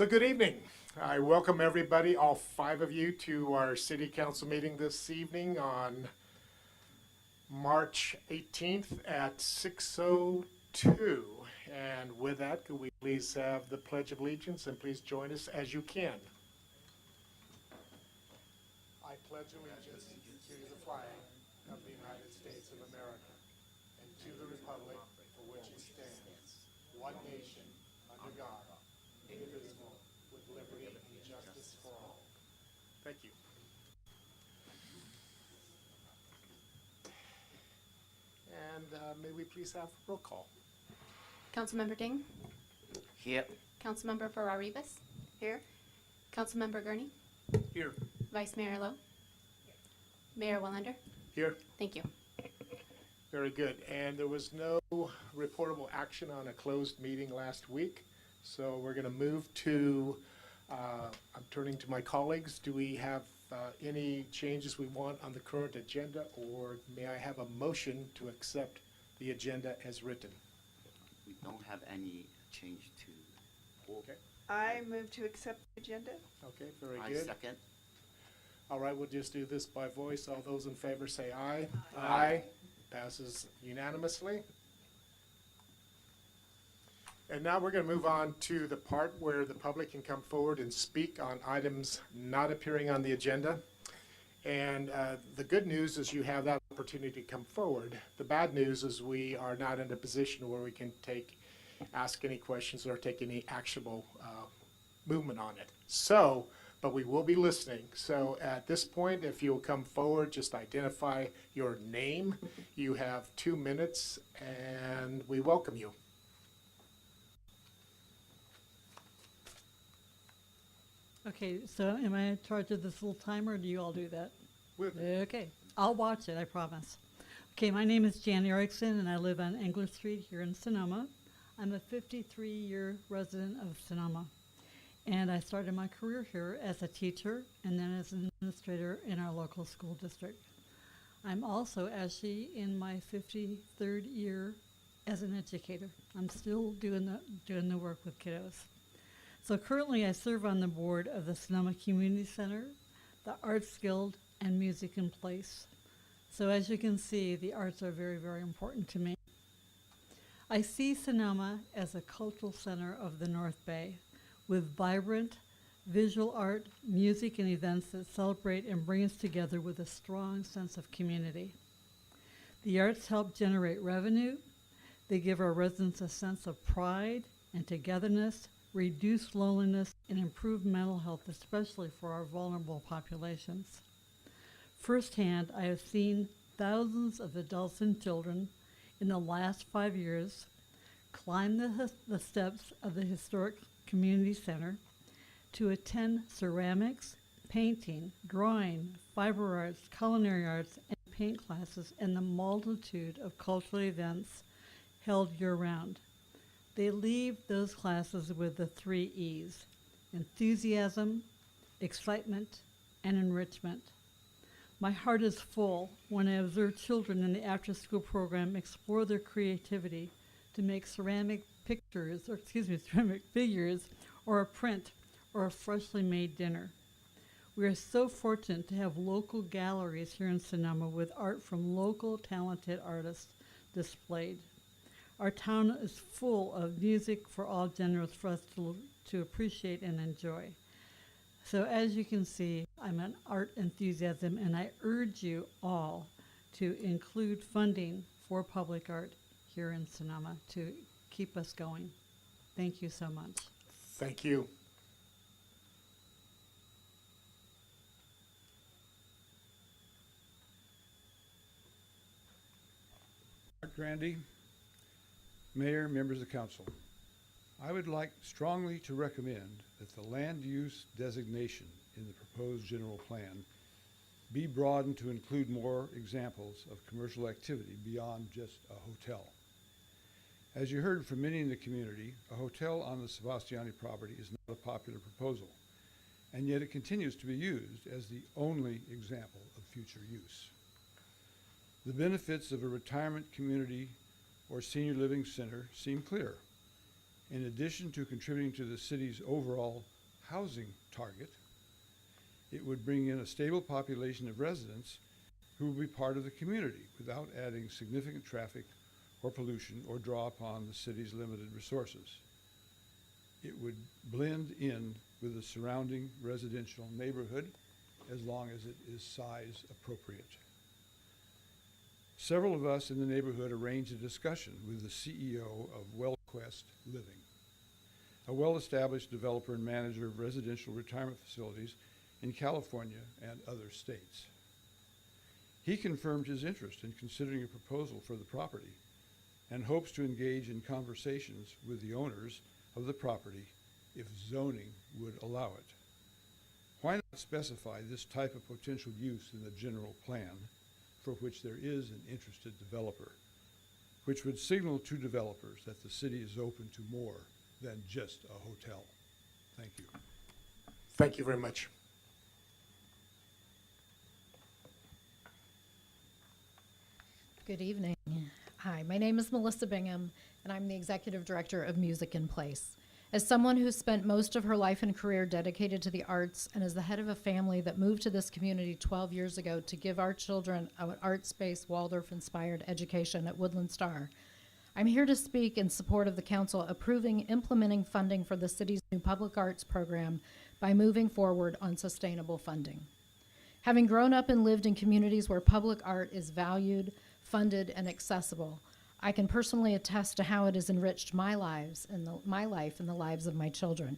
So good evening. I welcome everybody, all five of you, to our city council meeting this evening on March 18th at 6:02. And with that, could we please have the Pledge of Allegiance and please join us as you can. I pledge allegiance to the flag of the United States of America and to the republic for which it stands, one nation, under God, indivisible, with liberty and justice for all. Thank you. And may we please have roll call? Councilmember Ding? Here. Councilmember Farrar-Rivas? Here. Councilmember Gurney? Here. Vice Mayor Lowe? Mayor Wellander? Here. Thank you. Very good. And there was no reportable action on a closed meeting last week. So we're going to move to, I'm turning to my colleagues. Do we have any changes we want on the current agenda, or may I have a motion to accept the agenda as written? We don't have any change to. Okay. I move to accept the agenda. Okay, very I good. second. All right, we'll just do this by voice. All those in favor say aye. Aye. Passes unanimously. And now we're going to move on to the part where the public can come forward and speak on items not appearing on the agenda. And the good news is you have that opportunity to come forward. The bad news is we are not in a position where we can ask any questions or take any actionable movement on it. So, but we will be listening. So at this point, if you'll come forward, just identify your name. You have 2 minutes and we welcome you. Okay, so am I in charge of this little timer, or do you all do that? Okay, I'll watch it, I promise. Okay, my name is Jan Erickson, and I live on Engler Street here in Sonoma. I'm a 53-year resident of Sonoma, and I started my career here as a teacher and then as an administrator in our local school district. I'm also actually in my 53rd year as an educator. I'm still doing the work with kiddos. So currently I serve on the board of the Sonoma Community Center, the Arts Guild, and Music in Place. So as you can see, the arts are very, very important to me. I see Sonoma as a cultural center of the North Bay with vibrant visual art, music, and events that celebrate and bring us together with a strong sense of community. The arts help generate revenue. They give our residents a sense of pride and togetherness, reduce loneliness, and improve mental health, especially for our vulnerable populations. Firsthand, I have seen thousands of adults and children in the last 5 years climb the steps of the historic community center to attend ceramics, painting, drawing, fiber arts, culinary arts, and paint classes, and the multitude of cultural events held year-round. They leave those classes with the 3 E's: enthusiasm, excitement, and enrichment. My heart is full when I observe children in the after-school program explore their creativity to make ceramic figures, or a print, or a freshly made dinner. We are so fortunate to have local galleries here in Sonoma with art from local talented artists displayed. Our town is full of music for all genres for us to appreciate and enjoy. So as you can see, I'm an art enthusiast, and I urge you all to include funding for public art here in Sonoma to keep us going. Thank you so much. Thank you. Mark Grandy, Mayor, members of council. I would like strongly to recommend that the land use designation in the proposed general plan be broadened to include more examples of commercial activity beyond just a hotel. As you heard from many in the community, a hotel on the Sebastiani property is not a popular proposal, and yet it continues to be used as the only example of future use. The benefits of a retirement community or senior living center seem clear. In addition to contributing to the city's overall housing target, it would bring in a stable population of residents who will be part of the community without adding significant traffic or pollution or draw upon the city's limited resources. It would blend in with the surrounding residential neighborhood as long as it is size appropriate. Several of us in the neighborhood arranged a discussion with the CEO of WellQuest Living, a well-established developer and manager of residential retirement facilities in California and other states. He confirmed his interest in considering a proposal for the property and hopes to engage in conversations with the owners of the property if zoning would allow it. Why not specify this type of potential use in the general plan for which there is an interested developer, which would signal to developers that the city is open to more than just a hotel? Thank you. Thank you very much. Good evening. Hi, my name is Melissa Bingham, and I'm the Executive Director of Music in Place. As someone who spent most of her life and career dedicated to the arts, and as the head of a family that moved to this community 12 years ago to give our children an arts-based, Waldorf-inspired education at Woodland Star, I'm here to speak in support of the council approving implementing funding for the city's new public arts program by moving forward on sustainable funding. Having grown up and lived in communities where public art is valued, funded, and accessible, I can personally attest to how it has enriched my life and the lives of my children.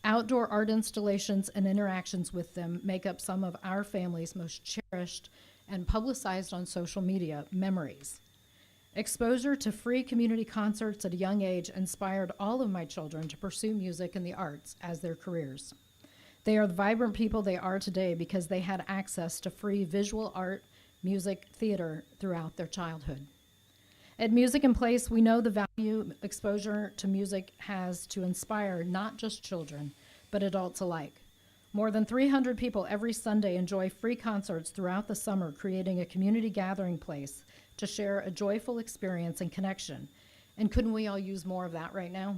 Outdoor art installations and interactions with them make up some of our family's most cherished and publicized on social media memories. Exposure to free community concerts at a young age inspired all of my children to pursue music and the arts as their careers. They are the vibrant people they are today because they had access to free visual art, music, theater throughout their childhood. At Music in Place, we know the value exposure to music has to inspire not just children, but adults alike. More than 300 people every Sunday enjoy free concerts throughout the summer, creating a community gathering place to share a joyful experience and connection. And couldn't we all use more of that right now?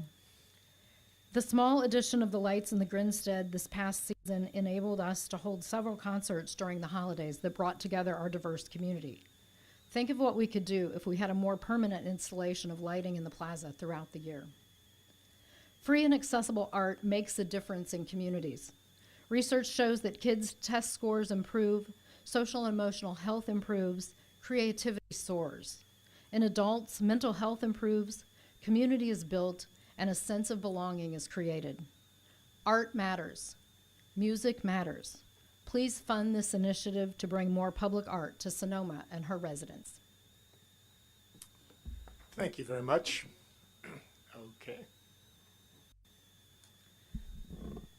The small addition of the lights in the Grinstead this past season enabled us to hold several concerts during the holidays that brought together our diverse community. Think of what we could do if we had a more permanent installation of lighting in the plaza throughout the year. Free and accessible art makes a difference in communities. Research shows that kids' test scores improve, social and emotional health improves, creativity soars. In adults, mental health improves, community is built, and a sense of belonging is created. Art matters. Music matters. Please fund this initiative to bring more public art to Sonoma and her residents. Thank you very much. Okay.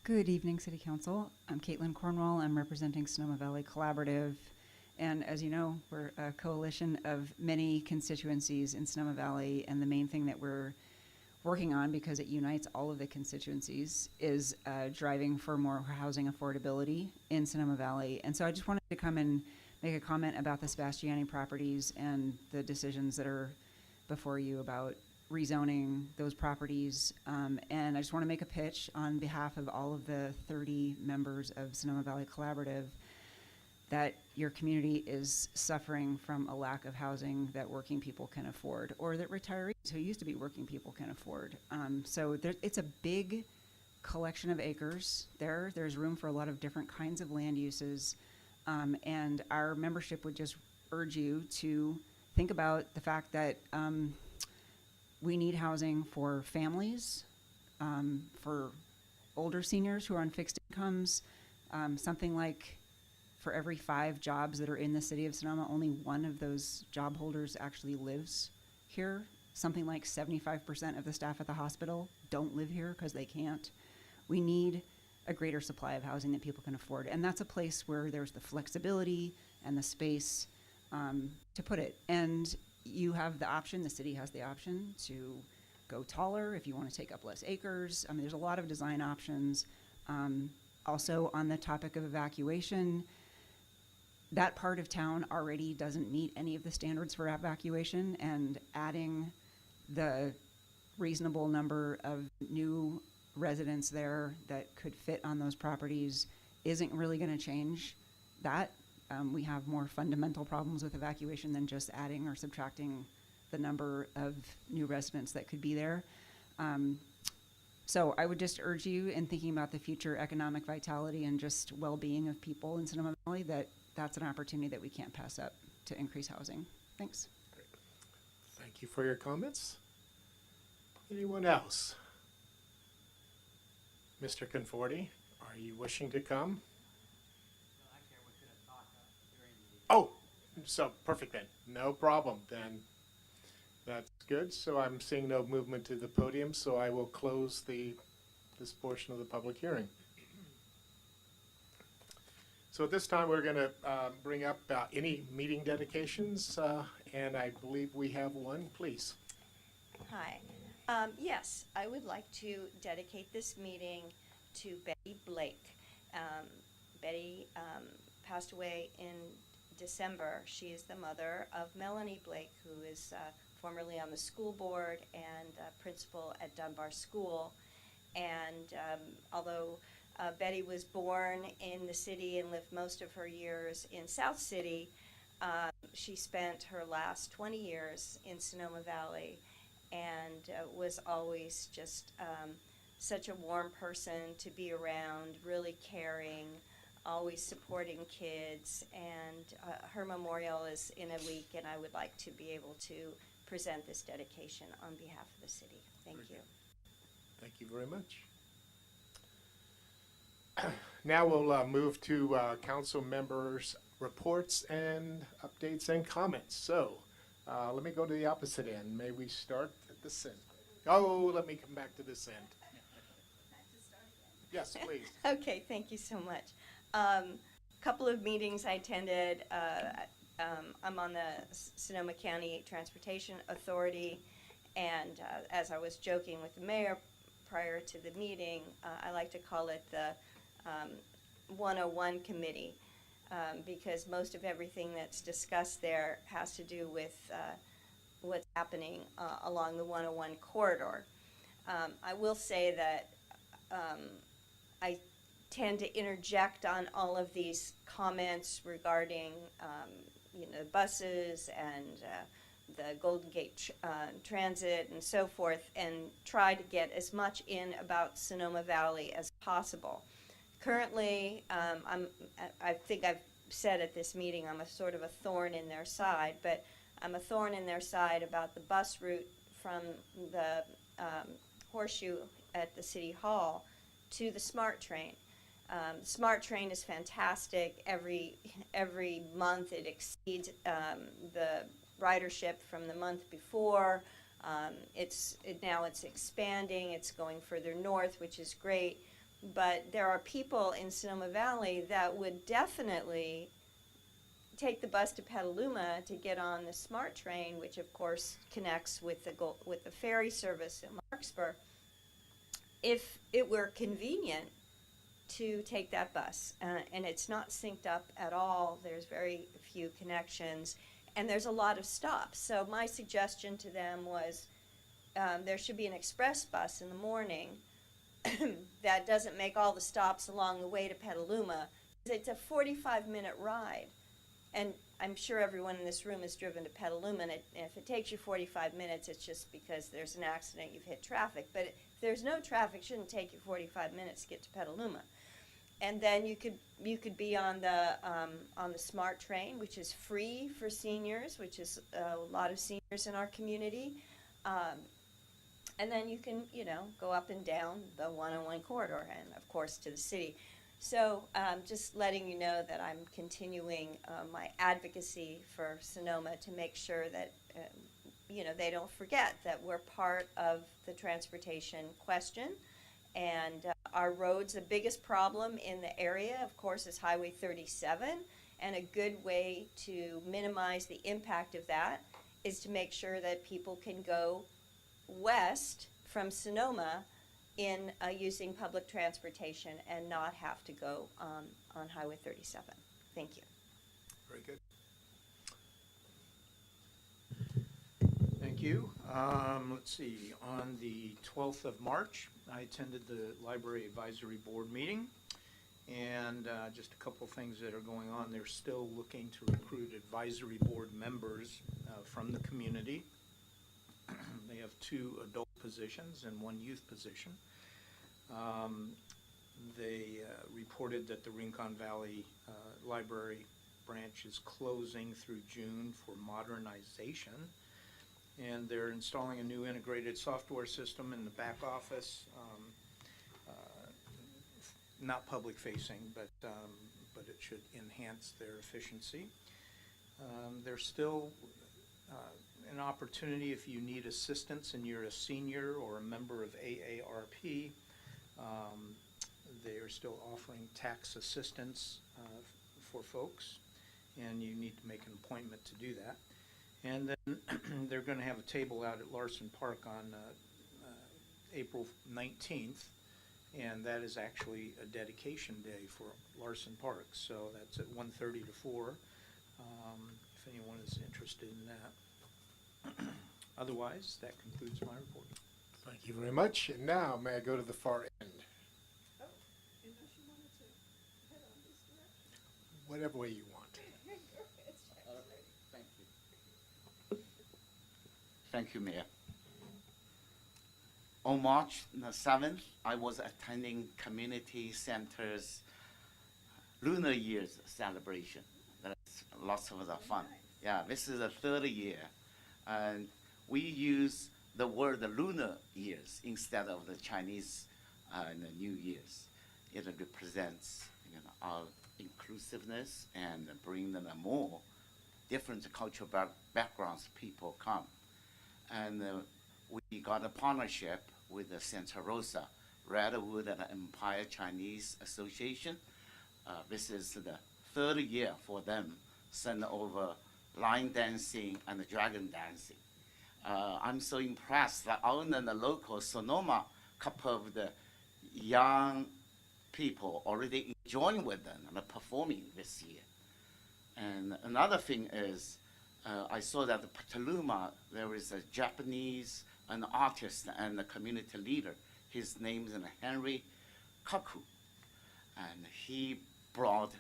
Good evening, City Council. I'm Caitlin Cornwall. I'm representing Sonoma Valley Collaborative. And as you know, we're a coalition of many constituencies in Sonoma Valley. And the main thing that we're working on, because it unites all of the constituencies, is driving for more housing affordability in Sonoma Valley. And so I just wanted to come and make a comment about the Sebastiani properties and the decisions that are before you about rezoning those properties. And I just want to make a pitch on behalf of all of the 30 members of Sonoma Valley Collaborative that your community is suffering from a lack of housing that working people can afford, or that retirees who used to be working people can afford. So it's a big collection of acres there. There's room for a lot of different kinds of land uses. And our membership would just urge you to think about the fact that we need housing for families, for older seniors who are on fixed incomes. Something like for every 5 jobs that are in the city of Sonoma, only one of those job holders actually lives here. Something like 75% of the staff at the hospital don't live here because they can't. We need a greater supply of housing that people can afford. And that's a place where there's the flexibility and the space to put it. And you have the option, the city has the option to go taller if you want to take up less acres. I mean, there's a lot of design options. Also, on the topic of evacuation, that part of town already doesn't meet any of the standards for evacuation, and adding the reasonable number of new residents there that could fit on those properties isn't really going to change that. We have more fundamental problems with evacuation than just adding or subtracting the number of new residents that could be there. So I would just urge you, in thinking about the future economic vitality and just well-being of people in Sonoma Valley, that's an opportunity that we can't pass up to increase housing. Thanks. Thank you for your comments. Anyone else? Mr. Conforti, are you wishing to come? Oh, so perfect then. No problem then. That's good. So I'm seeing no movement to the podium, so I will close this portion of the public hearing. So at this time, we're going to bring up any meeting dedications, and I believe we have one. Please. Hi. Yes, I would like to dedicate this meeting to Betty Blake. Betty passed away in December. She is the mother of Melanie Blake, who is formerly on the school board and principal at Dunbar School. And although Betty was born in the city and lived most of her years in South City, she spent her last 20 years in Sonoma Valley and was always just such a warm person to be around, really caring, always supporting kids. And her memorial is in a week, and I would like to be able to present this dedication on behalf of the city. Thank you. Thank you very much. Now we'll move to council members' reports and updates and comments. So let me go to the opposite end. May we start at this end? Oh, let me come back to this end. Yes, please. Okay, thank you so much. Couple of meetings I attended. I'm on the Sonoma County Transportation Authority, and as I was joking with the mayor prior to the meeting, I like to call it the 101 committee, because most of everything that's discussed there has to do with what's happening along the 101 corridor. I will say that I tend to interject on all of these comments regarding buses and the Golden Gate Transit and so forth, and try to get as much in about Sonoma Valley as possible. Currently, I think I've said at this meeting I'm a sort of a thorn in their side, but I'm a thorn in their side about the bus route from the Horseshoe at the City Hall to the SMART train. SMART train is fantastic. Every month it exceeds the ridership from the month before. Now it's expanding. It's going further north, which is great. But there are people in Sonoma Valley that would definitely take the bus to Petaluma to get on the SMART train, which of course connects with the ferry service in Larkspur, if it were convenient to take that bus. And it's not synced up at all. There's very few connections, and there's a lot of stops. So my suggestion to them was there should be an express bus in the morning that doesn't make all the stops along the way to Petaluma. It's a 45-minute ride. And I'm sure everyone in this room has driven to Petaluma, and if it takes you 45 minutes, it's just because there's an accident, you've hit traffic. But if there's no traffic, it shouldn't take you 45 minutes to get to Petaluma. And then you could be on the SMART train, which is free for seniors, which is a lot of seniors in our community. And then you can, go up and down the 101 corridor and, of course, to the city. So just letting you know that I'm continuing my advocacy for Sonoma to make sure that, they don't forget that we're part of the transportation question. And our roads, the biggest problem in the area, of course, is Highway 37. And a good way to minimize the impact of that is to make sure that people can go west from Sonoma in using public transportation and not have to go on Highway 37. Thank you. Very good. Thank you. Let's see, on the 12th of March, I attended the Library Advisory Board meeting, and just a couple things that are going on. They're still looking to recruit advisory board members from the community. They have 2 adult positions and 1 youth position. They reported that the Rincon Valley Library branch is closing through June for modernization, and they're installing a new integrated software system in the back office, not public facing, but it should enhance their efficiency. There's still an opportunity if you need assistance and you're a senior or a member of AARP. They are still offering tax assistance for folks, and you need to make an appointment to do that. And then they're going to have a table out at Larson Park on April 19th, and that is actually a dedication day for Larson Park. So that's at 1:30 to 4, if anyone is interested in that. Otherwise, that concludes my report. Thank you very much. And now, may I go to the far end? Whatever way you want. Thank you. Thank you, Mayor. On March the 7th, I was attending Community Center's Lunar Year's celebration. That's lots of the fun. Yeah, this is the 3rd year, and we use the word Lunar Years instead of the Chinese the New Year's. It represents, our inclusiveness and bring them more different cultural backgrounds people come. And we got a partnership with the Santa Rosa Redwood and Empire Chinese Association. This is the 3rd year for them, send over line dancing and dragon dancing. I'm so impressed that on the local Sonoma, couple of the young people already enjoying with them and performing this year. And another thing is, I saw that in Petaluma, there is a Japanese, an artist and a community leader. His name is Henry Kaku. And he brought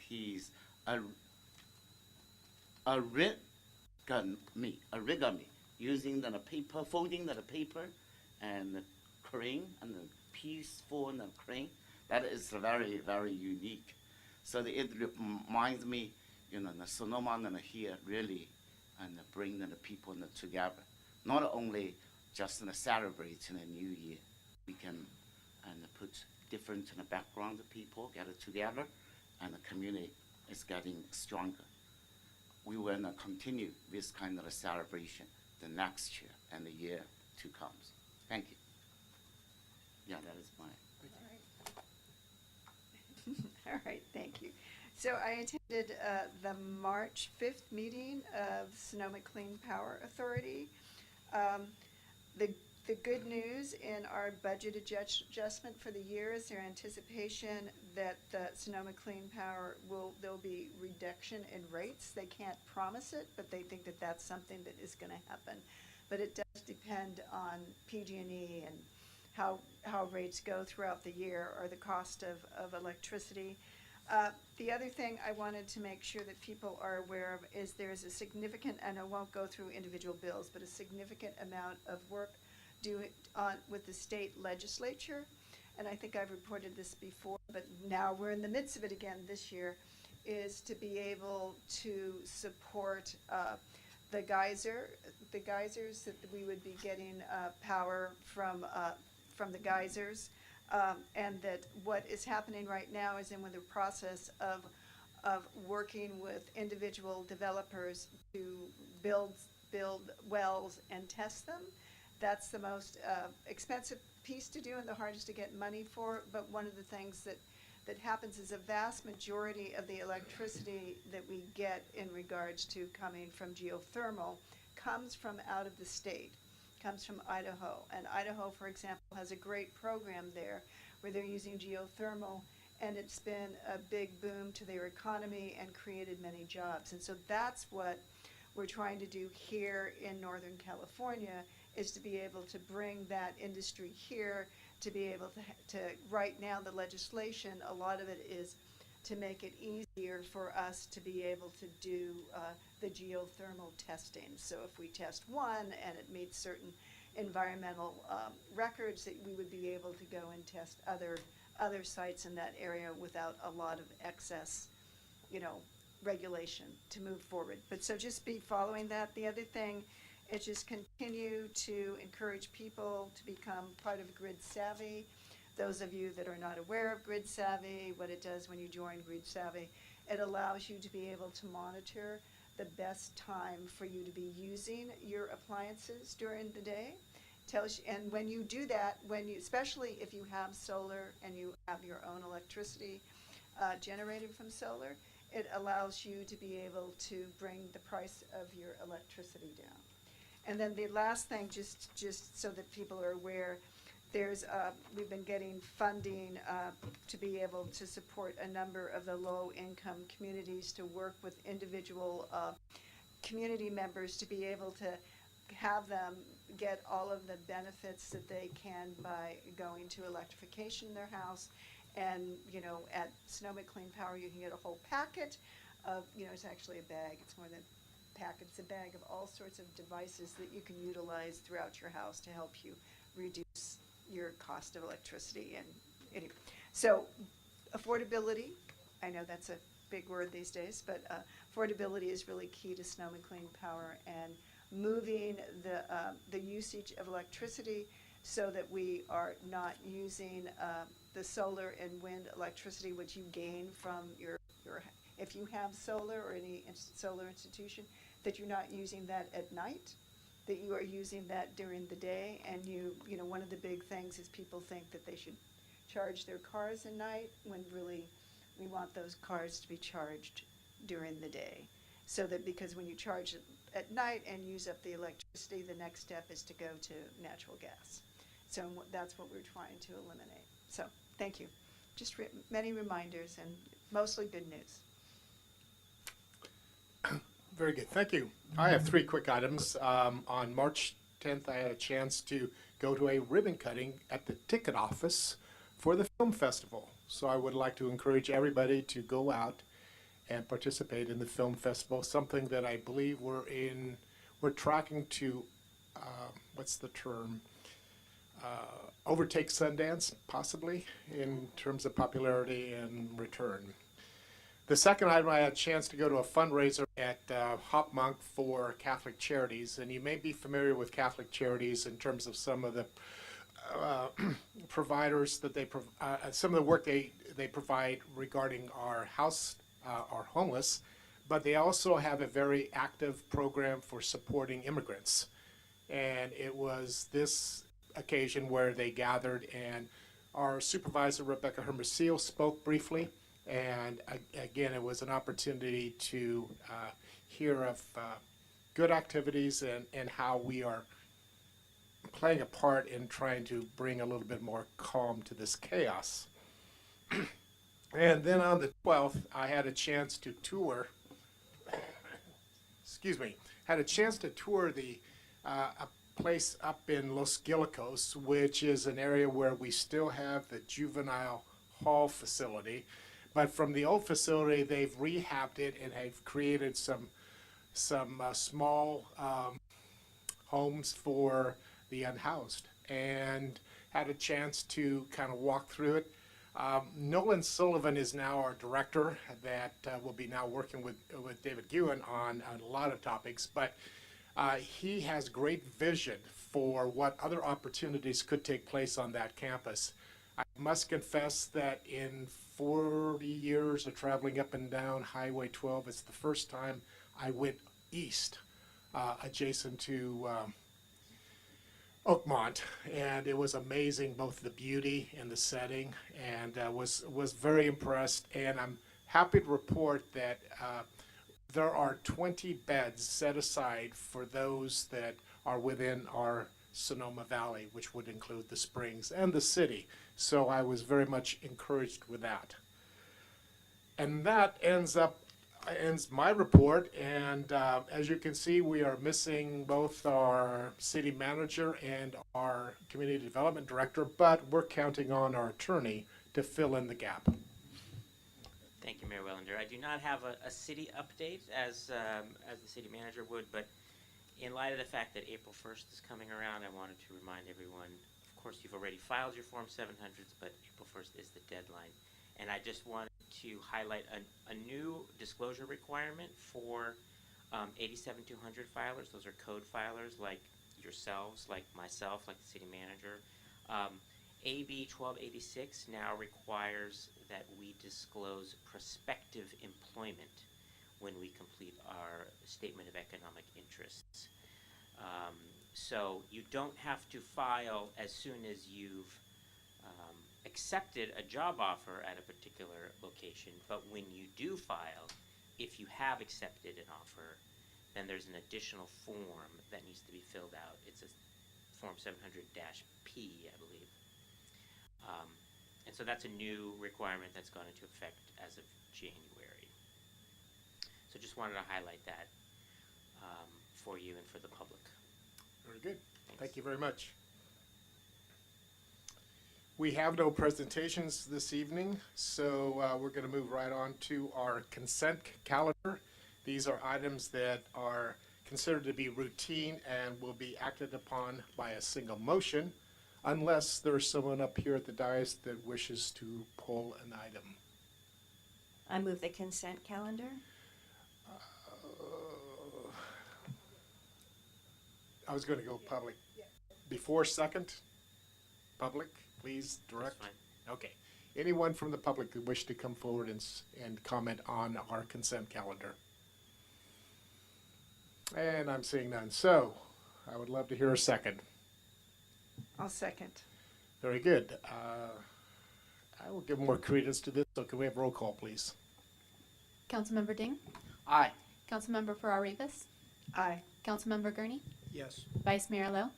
he's origami, using the paper, folding the paper and crane and the piece for the crane. That is very, very unique. So it reminds me, the Sonoma and here really and bring the people together. Not only just celebrating a new year, we can put different background of people get together, and the community is getting stronger. We will continue this kind of a celebration the next year and the year to come. Thank you. Yeah, that is my. All right, thank you. So I attended the March 5th meeting of Sonoma Clean Power Authority. The good news in our budget adjustment for the year is their anticipation that the Sonoma Clean Power there'll be reduction in rates. They can't promise it, but they think that that's something that is going to happen. But it does depend on PG&E and how rates go throughout the year, or the cost of electricity. The other thing I wanted to make sure that people are aware of is there's a significant, and I won't go through individual bills, but a significant amount of work with the state legislature. And I think I've reported this before, but now we're in the midst of it again this year, is to be able to support the geysers, that we would be getting power from the geysers, and that what is happening right now is we're in the process of working with individual developers to build wells and test them. That's the most expensive piece to do and the hardest to get money for, but one of the things that happens is a vast majority of the electricity that we get in regards to coming from geothermal comes from out of the state, comes from Idaho. And Idaho, for example, has a great program there where they're using geothermal, and it's been a big boom to their economy and created many jobs. And so that's what we're trying to do here in Northern California is to be able to bring that industry here, to be able to right now the legislation, a lot of it is to make it easier for us to be able to do the geothermal testing. So if we test one and it meets certain environmental records, that we would be able to go and test other sites in that area without a lot of excess, regulation to move forward. But so just be following that. The other thing is just continue to encourage people to become part of Grid Savvy. Those of you that are not aware of Grid Savvy, what it does when you join Grid Savvy, it allows you to be able to monitor the best time for you to be using your appliances during the day. Tells you, and when you do that, especially if you have solar and you have your own electricity generated from solar, it allows you to be able to bring the price of your electricity down. And then the last thing, just so that people are aware, we've been getting funding to be able to support a number of the low-income communities to work with individual community members to be able to have them get all of the benefits that they can by going to electrification in their house. And, at Sonoma Clean Power, you can get a whole packet of, it's actually a bag. It's more than a packet. It's a bag of all sorts of devices that you can utilize throughout your house to help you reduce your cost of electricity. And anyway, so affordability, I know that's a big word these days, but affordability is really key to Sonoma Clean Power, and moving the usage of electricity so that we are not using the solar and wind electricity, which you gain from your if you have solar or any solar institution, that you're not using that at night, that you are using that during the day. And one of the big things is people think that they should charge their cars at night, when really we want those cars to be charged during the day. So that, because when you charge it at night and use up the electricity, the next step is to go to natural gas. So that's what we're trying to eliminate. So thank you. Just many reminders and mostly good news. Very good, thank you. I have three quick items. On March 10th, I had a chance to go to a ribbon cutting at the ticket office for the film festival. So I would like to encourage everybody to go out and participate in the film festival, something that I believe we're tracking to, what's the term? Overtake Sundance, possibly, in terms of popularity and return. The second item, I had a chance to go to a fundraiser at Hop Monk for Catholic Charities, and you may be familiar with Catholic Charities in terms of some of the providers that some of the work they provide regarding our homeless, but they also have a very active program for supporting immigrants. And it was this occasion where they gathered, and our supervisor, Rebecca Hermosillo, spoke briefly. And again, it was an opportunity to hear of good activities and how we are playing a part in trying to bring a little bit more calm to this chaos. And then on the 12th, I had a chance to tour, the a place up in Los Guilicos, which is an area where we still have the juvenile hall facility. But from the old facility, they've rehabbed it and have created some small homes for the unhoused, and had a chance to kind of walk through it. Nolan Sullivan is now our director that will be now working with David Guhin on a lot of topics, but he has great vision for what other opportunities could take place on that campus. I must confess that in 40 years of traveling up and down Highway 12, it's the first time I went east, adjacent to Oakmont, and it was amazing, both the beauty and the setting, and was very impressed. And I'm happy to report that there are 20 beds set aside for those that are within our Sonoma Valley, which would include the Springs and the city. So I was very much encouraged with that. And that ends up ends my report, and as you can see, we are missing both our city manager and our community development director, but we're counting on our attorney to fill in the gap. Thank you, Mayor Wellander. I do not have a city update as the city manager would, but in light of the fact that April 1st is coming around, I wanted to remind everyone, of course, you've already filed your Form 700s, but April 1st is the deadline. And I just wanted to highlight a new disclosure requirement for 87200 filers. Those are code filers like yourselves, like myself, like the city manager. AB 1286 now requires that we disclose prospective employment when we complete our statement of economic interests. So you don't have to file as soon as you've accepted a job offer at a particular location, but when you do file, if you have accepted an offer, then there's an additional form that needs to be filled out. It's a Form 700-P, I believe. And so that's a new requirement that's gone into effect as of January. So just wanted to highlight that for you and for the public. Very good. Thanks. Thank you very much. We have no presentations this evening, so we're going to move right on to our consent calendar. These are items that are considered to be routine and will be acted upon by a single motion, unless there's someone up here at the dais that wishes to pull an item. I move the consent calendar. I was going to go public. Before second? Public, please direct. That's fine. Okay. Anyone from the public who wish to come forward and comment on our consent calendar? And I'm seeing none. So I would love to hear a second. I'll second. Very good. I will give more credence to this. So can we have roll call, please? Councilmember Ding, Aye. Councilmember Farrar-Rivas, Aye. Councilmember Gurney, Yes. Vice Mayor Lowe,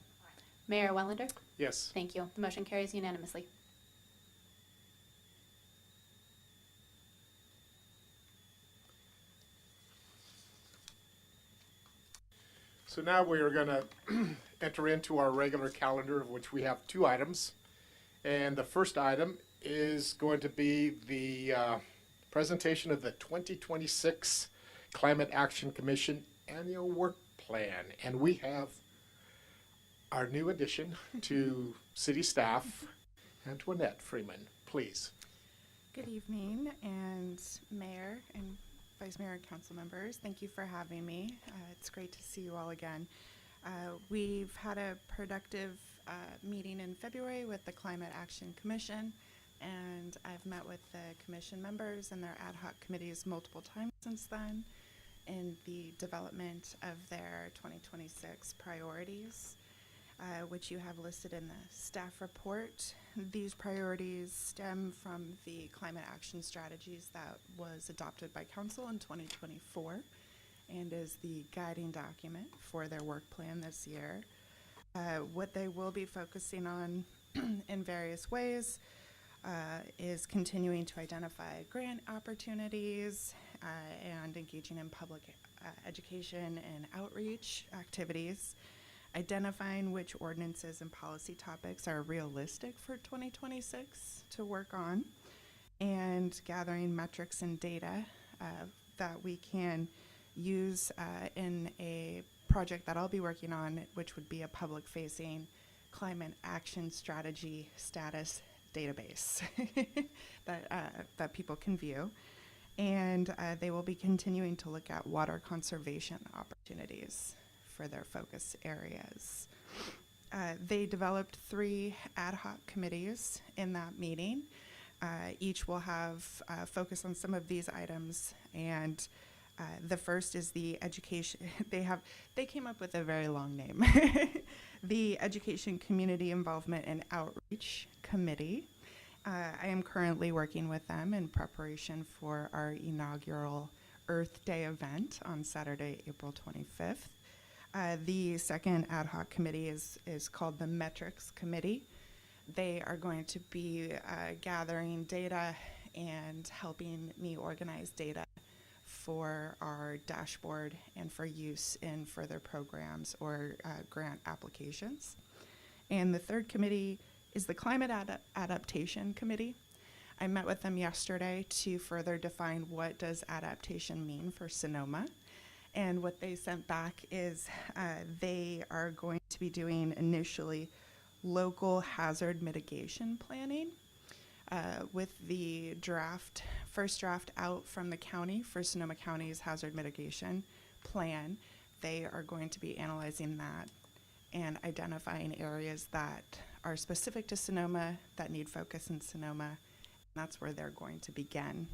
Mayor Wellander. Yes. Thank you. The motion carries unanimously. So now we are going to enter into our regular calendar, of which we have two items. And the first item is going to be the presentation of the 2026 Climate Action Commission Annual Work Plan. And we have our new addition to city staff, Antoinette Freeman. Please. Good evening, and Mayor and Vice Mayor and council members. Thank you for having me. It's great to see you all again. We've had a productive meeting in February with the Climate Action Commission, and I've met with the commission members and their ad hoc committees multiple times since then in the development of their 2026 priorities, which you have listed in the staff report. These priorities stem from the climate action strategies that was adopted by council in 2024 and is the guiding document for their work plan this year. What they will be focusing on in various ways is continuing to identify grant opportunities and engaging in public education and outreach activities, identifying which ordinances and policy topics are realistic for 2026 to work on, and gathering metrics and data that we can use in a project that I'll be working on, which would be a public-facing climate action strategy status database that people can view. And they will be continuing to look at water conservation opportunities for their focus areas. They developed 3 ad hoc committees in that meeting. Each will have focus on some of these items, and the first is the education. They came up with a very long name. The Education Community Involvement and Outreach Committee. I am currently working with them in preparation for our inaugural Earth Day event on Saturday, April 25th. The second ad hoc committee is called the Metrics Committee. They are going to be gathering data and helping me organize data for our dashboard and for use in further programs or grant applications. And the third committee is the Climate Adaptation Committee. I met with them yesterday to further define what does adaptation mean for Sonoma. And what they sent back is they are going to be doing initially local hazard mitigation planning with the first draft out from the county for Sonoma County's hazard mitigation plan. They are going to be analyzing that and identifying areas that are specific to Sonoma that need focus in Sonoma. And that's where they're going to begin.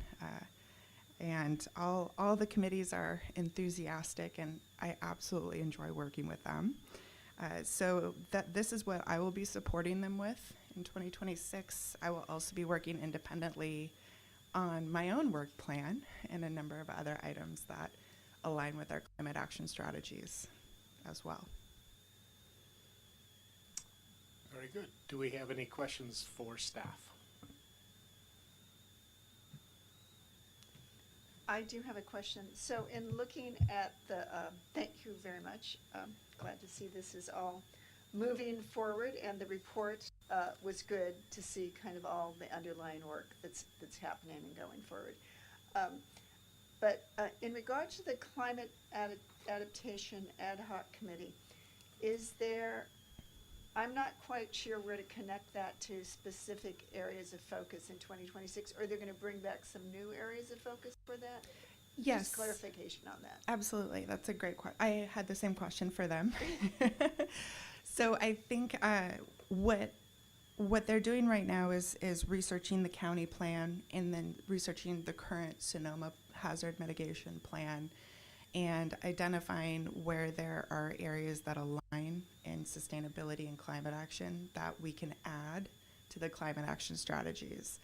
And all the committees are enthusiastic, and I absolutely enjoy working with them. So this is what I will be supporting them with in 2026. I will also be working independently on my own work plan and a number of other items that align with our climate action strategies as well. Very good. Do we have any questions for staff? I do have a question. So in looking at the, thank you very much. Glad to see this is all moving forward, and the report was good to see kind of all the underlying work that's happening and going forward. But in regard to the Climate Adaptation Ad Hoc Committee, is there, I'm not quite sure where to connect that to specific areas of focus in 2026. Are they going to bring back some new areas of focus for that? Yes. Just clarification on that. Absolutely. That's a great question. I had the same question for them. So I think what they're doing right now is researching the county plan and then researching the current Sonoma hazard mitigation plan and identifying where there are areas that align in sustainability and climate action that we can add to the climate action strategies.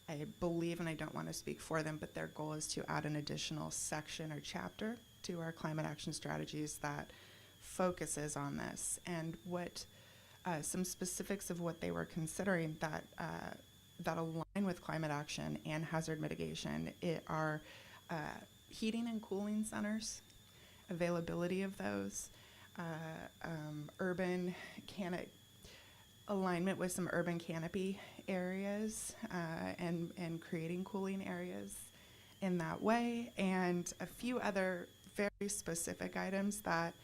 I believe, and I don't want to speak for them, but their goal is to add an additional section or chapter to our climate action strategies that focuses on this. And what some specifics of what they were considering that align with climate action and hazard mitigation are heating and cooling centers, availability of those, urban alignment with some urban canopy areas, and creating cooling areas in that way, and a few other very specific items that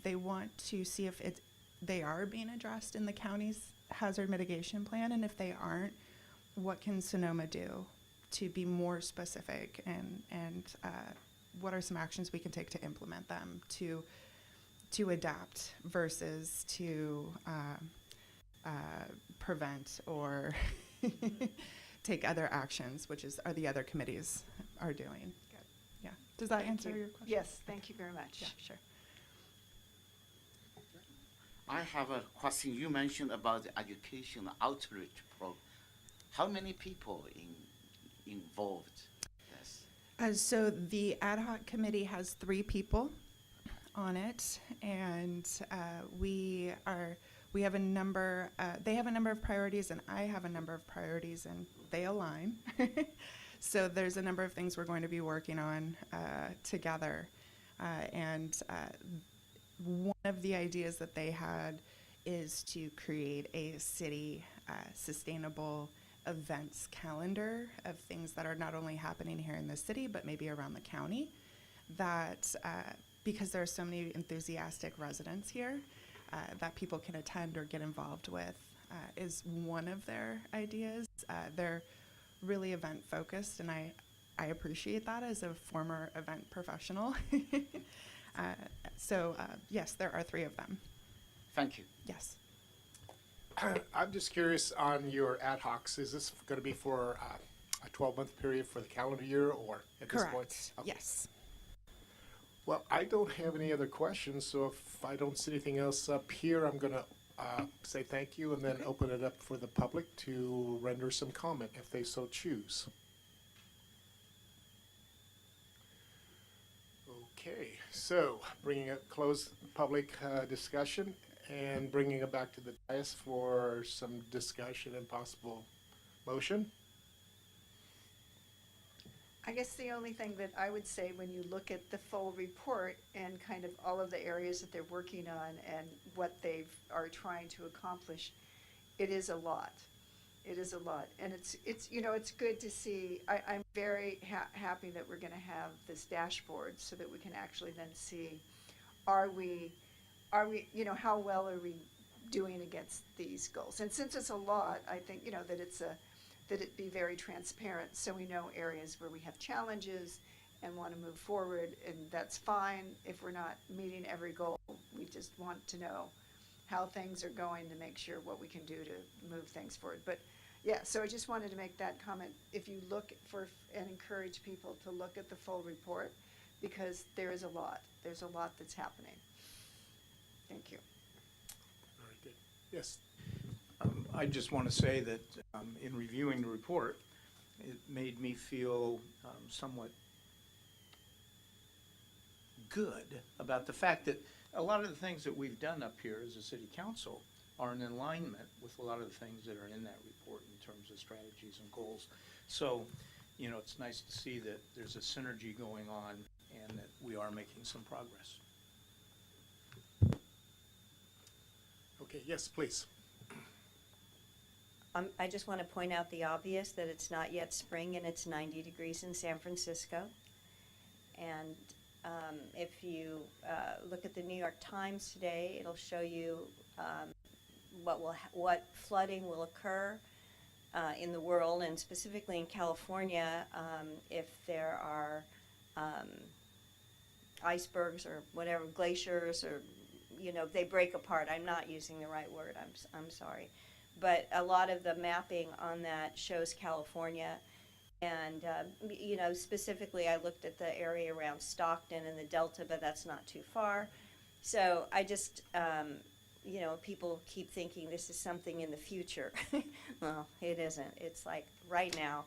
they want to see if they are being addressed in the county's hazard mitigation plan, and if they aren't, what can Sonoma do to be more specific, and what are some actions we can take to implement them to adapt versus to prevent or take other actions, which are the other committees are doing. Good. Yeah. Does that Thank answer you. your question? Yes, thank you very much. Yeah, sure. I have a question. You mentioned about the education outreach program. How many people involved? Yes. So the ad hoc committee has 3 people on it, and we have a number. They have a number of priorities, and I have a number of priorities, and they align. So there's a number of things we're going to be working on together, and one of the ideas that they had is to create a city sustainable events calendar of things that are not only happening here in the city, but maybe around the county, that because there are so many enthusiastic residents here that people can attend or get involved with, is one of their ideas. They're really event focused, and I appreciate that as a former event professional. So yes, there are 3 of them. Thank you. Yes. I'm just curious on your ad hocs. Is this going to be for a 12-month period for the calendar year, or at this point? Correct. Okay. Yes. Well, I don't have any other questions, so if I don't see anything else up here, I'm going to say thank you and then open it up for the public to render some comment if they so choose. Okay, so bringing it close public discussion and bringing it back to the dais for some discussion and possible motion. I guess the only thing that I would say when you look at the full report and kind of all of the areas that they're working on and what they are trying to accomplish, it is a lot. It is a lot. And it's you know, it's good to see. I'm very happy that we're going to have this dashboard so that we can actually then see, are we, you know, how well are we doing against these goals? And since it's a lot, I think, you know, that it be very transparent so we know areas where we have challenges and want to move forward, and that's fine if we're not meeting every goal. We just want to know how things are going to make sure what we can do to move things forward. But yeah, so I just wanted to make that comment. If you look for and encourage people to look at the full report, because there is a lot. There's a lot that's happening. Thank you. Very good. Yes. I just want to say that in reviewing the report, it made me feel somewhat good about the fact that a lot of the things that we've done up here as a city council are in alignment with a lot of the things that are in that report in terms of strategies and goals. So, you know, it's nice to see that there's a synergy going on and that we are making some progress. Okay, yes, please. I just want to point out the obvious, that it's not yet spring and it's 90 degrees in San Francisco. And if you look at the New York Times today, it'll show you what flooding will occur in the world, and specifically in California, if there are icebergs or whatever, glaciers, or, you know, they break apart. I'm not using the right word. I'm sorry. But a lot of the mapping on that shows California. And, you know, specifically I looked at the area around Stockton and the Delta, but that's not too far. So I just, you know, people keep thinking this is something in the future. Well, it isn't. It's like right now.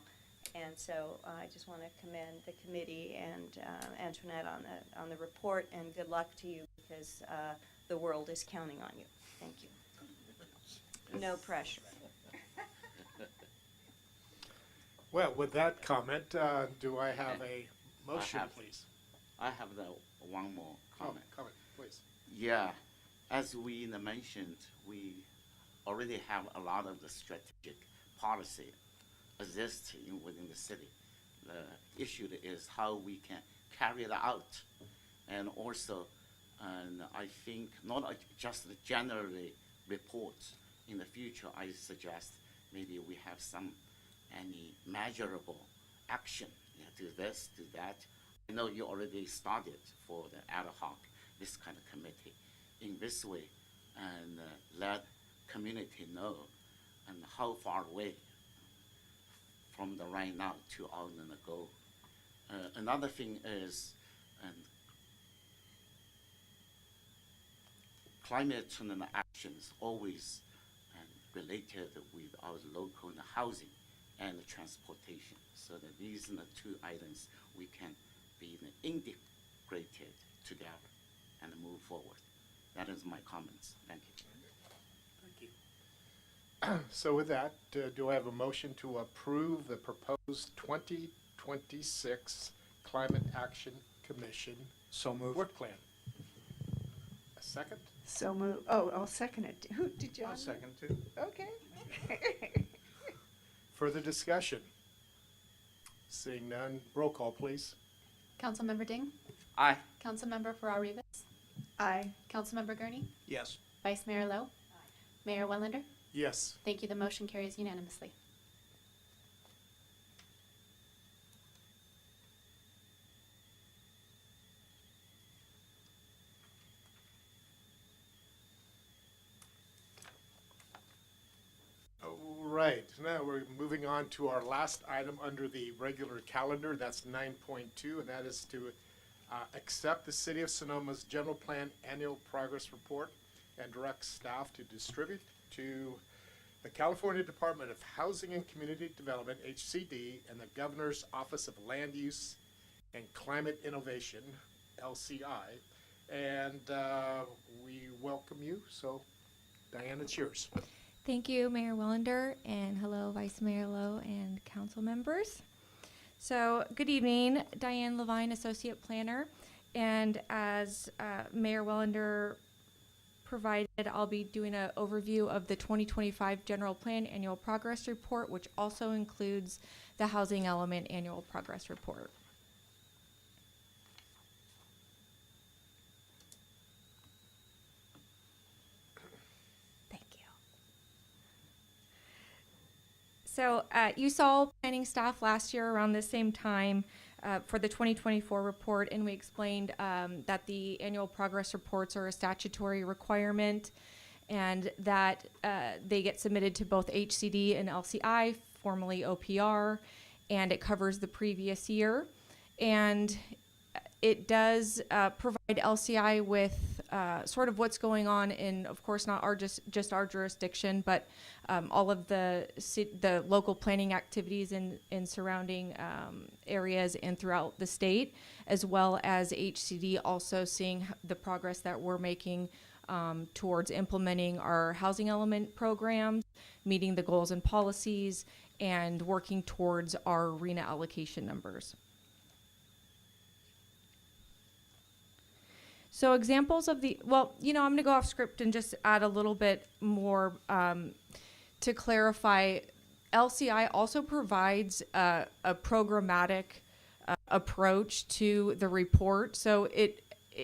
And so I just want to commend the committee and Antoinette on the report, and good luck to you, because the world is counting on you. Thank you. No pressure. Well, with that comment, do I have a motion, please? I have one more comment. Oh, comment, please. Yeah, as we mentioned, we already have a lot of the strategic policy existing within the city. The issue is how we can carry it out, and also, and I think not just generally reports. In the future, I suggest maybe we have any measurable action. Do this, do that. I know you already started for the ad hoc, this kind of committee. In this way, and let community know and how far away from the right now to our goal. Another thing is, climate change actions always related with our local housing and transportation. So that these are the two items we can be integrated together and move forward. That is my comments. Thank you. Thank you. So with that, do I have a motion to approve the proposed 2026 Climate Action Commission So moved. work plan? A second? So move. Oh, I'll second it. Who did John? I'll second too. Okay. Further discussion? Seeing none, roll call, please. Councilmember Ding, Aye. Councilmember Farrar-Rivas, Aye. Councilmember Gurney, Yes. Vice Mayor Lowe, Mayor Wellander. Yes. Thank you. The motion carries unanimously. All right, now we're moving on to our last item under the regular calendar. That's 9.2, and that is to accept the City of Sonoma's General Plan Annual Progress Report and direct staff to distribute to the California Department of Housing and Community Development, HCD, and the Governor's Office of Land Use and Climate Innovation, LCI. And we welcome you. So, Diane, it's yours. Thank you, Mayor Wellander, and hello, Vice Mayor Lowe and council members. So, good evening, Diane Levine, Associate Planner. And as Mayor Wellander provided, I'll be doing an overview of the 2025 General Plan Annual Progress Report, which also includes the Housing Element Annual Progress Report. Thank you. So you saw planning staff last year around the same time for the 2024 report, and we explained that the annual progress reports are a statutory requirement and that they get submitted to both HCD and LCI, formerly OPR, and it covers the previous year. And it does provide LCI with sort of what's going on in, of course, not our just our jurisdiction, but all of the local planning activities in surrounding areas and throughout the state, as well as HCD also seeing the progress that we're making towards implementing our housing element programs, meeting the goals and policies, and working towards our RHNA allocation numbers. So examples of the, well, I'm going to go off script and just add a little bit more to clarify. LCI also provides a programmatic approach to the report. So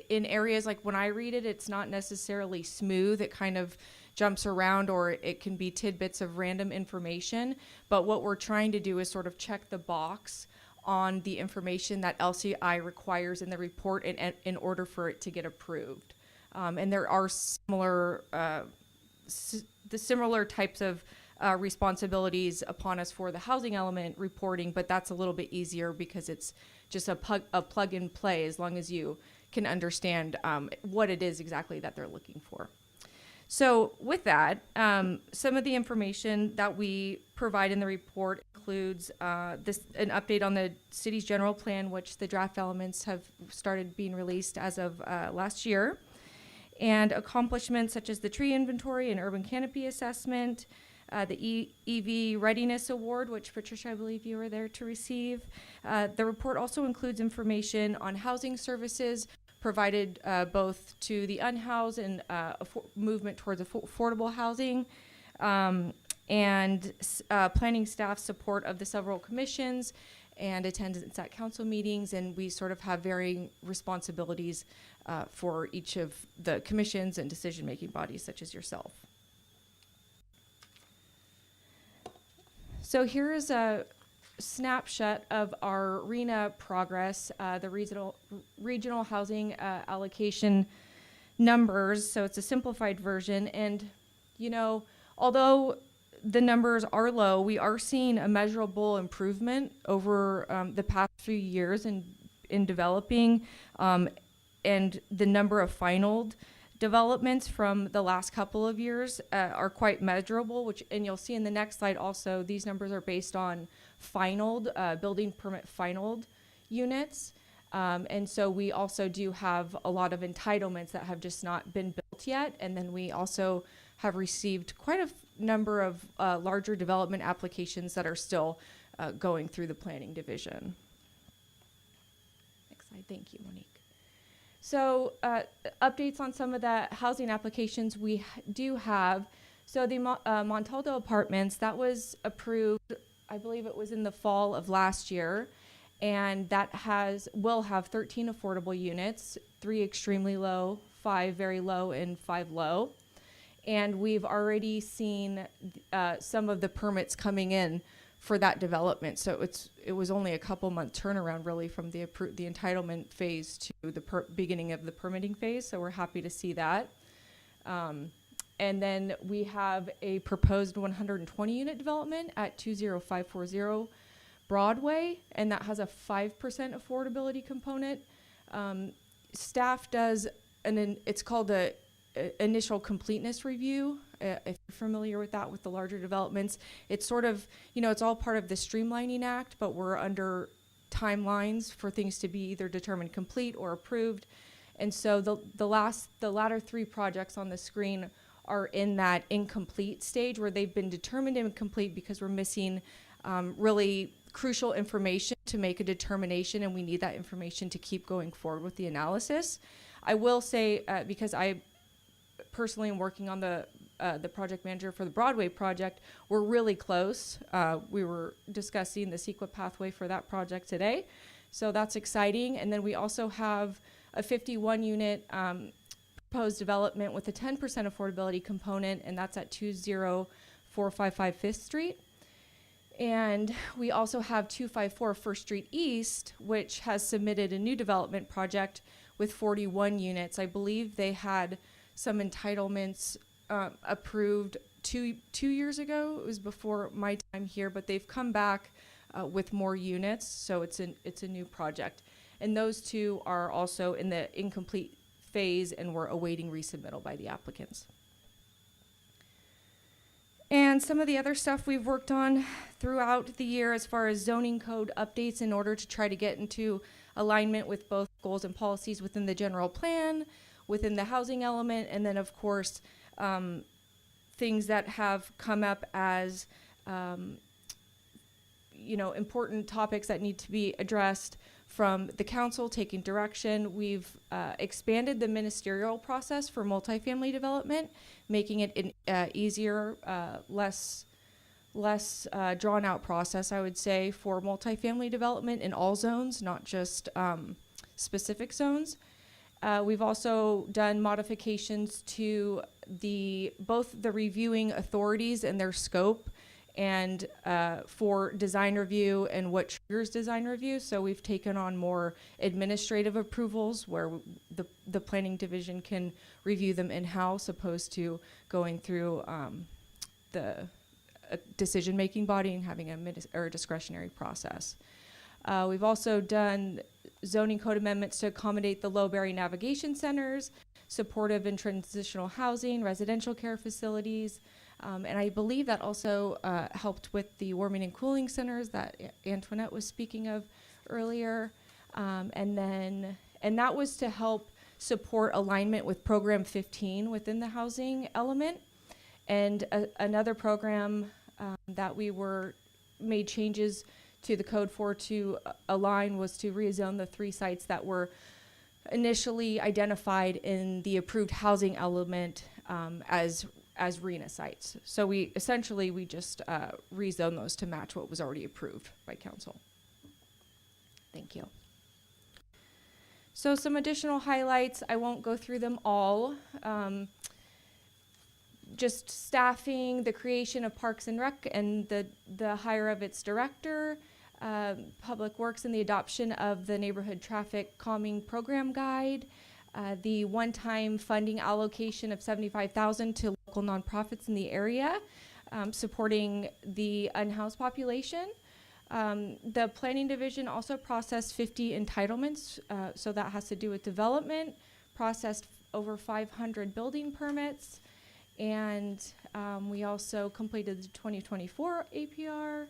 in areas like when I read it, it's not necessarily smooth. It kind of jumps around, or it can be tidbits of random information. But what we're trying to do is sort of check the box on the information that LCI requires in the report in order for it to get approved. And there are similar types of responsibilities upon us for the housing element reporting, but that's a little bit easier because it's just a plug and play as long as you can understand what it is exactly that they're looking for. So with that, some of the information that we provide in the report includes an update on the city's general plan, which the draft elements have started being released as of last year, and accomplishments such as the tree inventory and urban canopy assessment, the EV Readiness Award, which Patricia, I believe you were there to receive. The report also includes information on housing services provided both to the unhoused and movement towards affordable housing, and planning staff support of the several commissions and attendance at council meetings. And we sort of have varying responsibilities for each of the commissions and decision-making bodies such as yourself. So here is a snapshot of our RHNA progress, the regional housing allocation numbers. So it's a simplified version. And, although the numbers are low, we are seeing a measurable improvement over the past few years in developing, and the number of finaled developments from the last couple of years are quite measurable, and you'll see in the next slide also, these numbers are based on finaled, building permit finaled units. And so we also do have a lot of entitlements that have just not been built yet. And then we also have received quite a number of larger development applications that are still going through the planning division. Next slide, thank you, Monique. So updates on some of the housing applications we do have. So the Montaldo Apartments, that was approved, I believe it was in the fall of last year, and that will have 13 affordable units, 3 extremely low, 5 very low, and 5 low. And we've already seen some of the permits coming in for that development. So it was only a couple month turnaround really from the entitlement phase to the beginning of the permitting phase. So we're happy to see that. And then we have a proposed 120 unit development at 20540 Broadway, and that has a 5% affordability component. Staff does it's called a initial completeness review. If you're familiar with that, with the larger developments, it's sort of, it's all part of the Streamlining Act, but we're under timelines for things to be either determined complete or approved. And so the latter 3 projects on the screen are in that incomplete stage where they've been determined incomplete because we're missing really crucial information to make a determination, and we need that information to keep going forward with the analysis. I will say, because I personally am working on the project manager for the Broadway project, we're really close. We were discussing the CEQA pathway for that project today, so that's exciting. And then we also have a 51 unit proposed development with a 10% affordability component, and that's at 20455 Fifth Street. And we also have 254 First Street East, which has submitted a new development project with 41 units. I believe they had some entitlements approved two years ago. It was before my time here, but they've come back with more units, so it's a new project. And those two are also in the incomplete phase, and we're awaiting resubmittal by the applicants. And some of the other stuff we've worked on throughout the year as far as zoning code updates in order to try to get into alignment with both goals and policies within the general plan, within the housing element, and then of course things that have come up as important topics that need to be addressed from the council, taking direction. We've expanded the ministerial process for multifamily development, making it an easier, less drawn out process, I would say, for multifamily development in all zones, not just specific zones. We've also done modifications to both the reviewing authorities and their scope, and for design review and what triggers design review. So we've taken on more administrative approvals where the planning division can review them in-house, opposed to going through the decision-making body and having a discretionary process. We've also done zoning code amendments to accommodate the low-barrier navigation centers, supportive and transitional housing, residential care facilities, and I believe that also helped with the warming and cooling centers that Antoinette was speaking of earlier. And that was to help support alignment with Program 15 within the housing element. And another program that we made changes to the code for to align was to rezone the 3 sites that were initially identified in the approved housing element as RENA sites. So we just rezone those to match what was already approved by council. Thank you. So some additional highlights, I won't go through them all. Just staffing, the creation of Parks and Rec and the hire of its director, Public Works and the adoption of the Neighborhood Traffic Calming Program Guide, the one-time funding allocation of $75,000 to local nonprofits in the area, supporting the unhoused population. The planning division also processed 50 entitlements, so that has to do with development, processed over 500 building permits, and we also completed the 2024 APR.